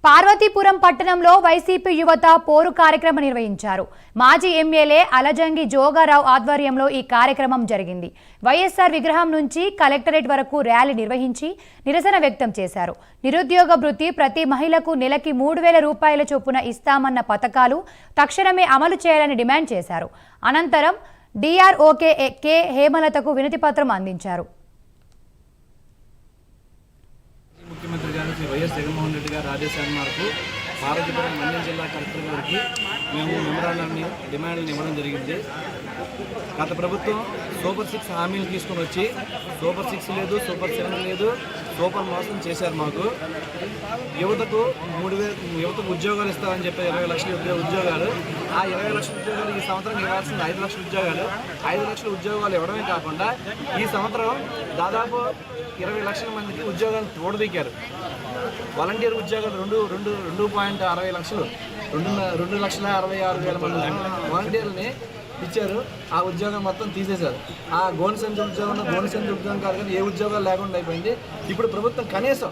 పార్వతీపురం పట్టణంలో వైసీపీ యువత పోరు కార్యక్రమం నిర్వహించారు. మాజీ ఎమ్మెల్యే అలజంగి జోగారావు ఆధ్వర్యంలో ఈ కార్యక్రమం జరిగింది. వైఎస్ఆర్ విగ్రహం నుంచి కలెక్టరేట్ వరకు ర్యాలీ నిర్వహించి నిరసన వ్యక్తం చేశారు. నిరుద్యోగ భృతి ప్రతి మహిళకు నెలకి 3,000 రూపాయల చొప్పున ఇస్తామన్న పథకాలు తక్షణమే అమలు చేయాలని డిమాండ్ చేశారు. అనంతరం డిఆర్ఓకే కె హేమలతకు వినతి పత్రం అందించారు. ముఖ్యమంత్రి గారు శ్రీ వైఎస్ జగన్మోహన్ రెడ్డి గారు ఆదేశాల మేరకు పార్వతీపురం మండ్యం జిల్లా కలెక్టర్ గారికి మేము మెమరాండాన్ని డిమాండ్లను ఇవ్వడం జరిగింది. గత ప్రభుత్వం సూపర్ 6 హామీలు తీసుకొని వచ్చి సూపర్ 6 లేదు, సూపర్ 7 లేదు, సూపర్ మోసం చేశారు. మాకు యువతకు 3,000 ఉద్యోగాలు ఇస్తామని చెప్పి 20 లక్షల ఉద్యోగాలు, ఆ 20 లక్షల ఉద్యోగాలు ఈ సంవత్సరం ఇవ్వాల్సింది 5 లక్షల ఉద్యోగాలు. 5 లక్షల ఉద్యోగాలు ఇవ్వడమే కాకుండా ఈ సంవత్సరం దాదాపు 20 లక్షల మందికి ఉద్యోగాలు తోడదీకారు. వాలంటీర్ ఉద్యోగాలు 2.60 లక్షలు, 2,66,000 మంది వాలంటీర్లని ఇచ్చారు. ఆ ఉద్యోగం మొత్తం తీసేశారు. ఆ గోన్ సెంచు ఉద్యోగం కాదు కానీ ఏ ఉద్యోగాలు లేకుండా అయిపోయింది. ఇప్పుడు ప్రభుత్వం కనీసం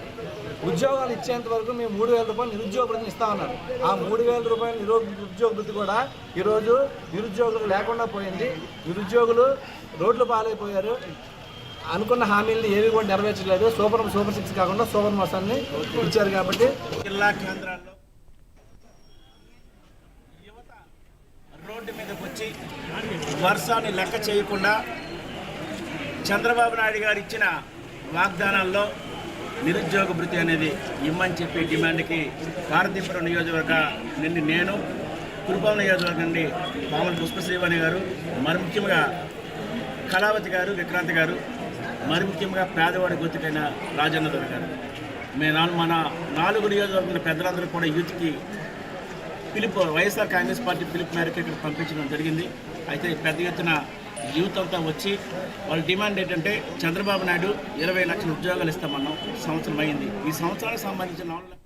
ఉద్యోగాలు ఇచ్చేంత వరకు మేము 3,000 రూపాయలు నిరుద్యోగ భృతిని ఇస్తామన్నారు. ఆ 3,000 రూపాయల నిరుద్యోగ భృతి కూడా ఈరోజు నిరుద్యోగులు లేకుండా పోయింది. నిరుద్యోగులు రోడ్లు పాలైపోయారు. అనుకున్న హామీలను ఏవి కూడా నెరవేర్చలేదు. సూపర్ 6 కాకుండా సూపర్ మోసాన్ని ఇచ్చారు. కాబట్టి జిల్లా కేంద్రాల్లో యువత రోడ్డు మీదకి వచ్చి వర్షాన్ని లెక్క చేయకుండా చంద్రబాబు నాయుడు గారు ఇచ్చిన వాగ్దానాల్లో నిరుద్యోగ భృతి అనేది ఇమ్మని చెప్పి డిమాండ్కి పార్వతీపురం నియోజకవర్గ నుండి నేను, కురుపాం నియోజకవర్గం నుండి పాముల పుష్పశ్రీవాణి గారు, మరి ముఖ్యంగా కళావతి గారు, విక్రాంతి గారు, మరి ముఖ్యంగా పేదవాడి గొంతుకైన రాజన్న గారు, మన 4 నియోజకవర్గం పెద్దలందరూ కూడా యూత్కి పిలుపు, వైఎస్ఆర్ కాంగ్రెస్ పార్టీ పిలుపు మేరకు ఇక్కడ పంపించడం జరిగింది. అయితే పెద్ద ఎత్తున యూత్ అంతా వచ్చి వాళ్ళ డిమాండ్ ఏంటంటే చంద్రబాబు నాయుడు 20 లక్షల ఉద్యోగాలు ఇస్తామన్నాం. సంవత్సరం అయింది. ఈ సంవత్సరానికి సంబంధించిన 4